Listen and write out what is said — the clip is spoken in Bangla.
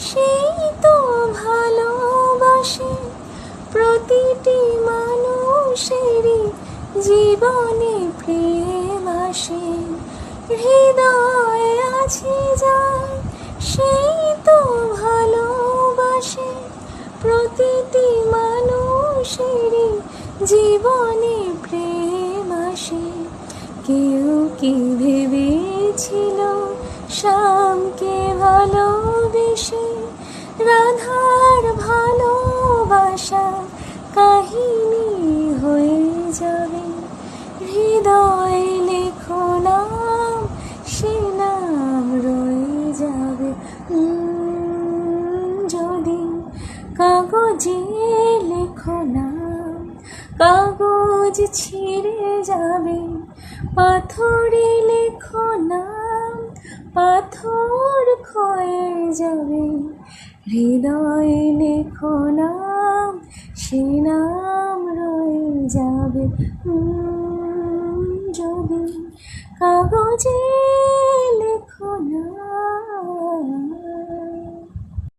সেই তো ভালোবাসে প্রতিটি মানুষেরই জীবনে প্রেম আসে। হৃদয়ে আছে যার সেই তো ভালোবাসে প্রতিটি মানুষেরই জীবনে প্রেম আসে। কেউ কি ভেবেছিল শ্যামকে ভালোবেসে রাধার ভালোবাসা কাহিনী হয়ে যাবে। হৃদয়ে লেখো নাম, সে নাম রয়ে যাবে। যদি কাগজে লেখো নাম, কাগজ ছিঁড়ে যাবে। পাথরে লেখো নাম, পাথর ক্ষয়ে যাবে। হৃদয়ে লেখো নাম, সে নাম রয়ে যাবে। যদি কাগজে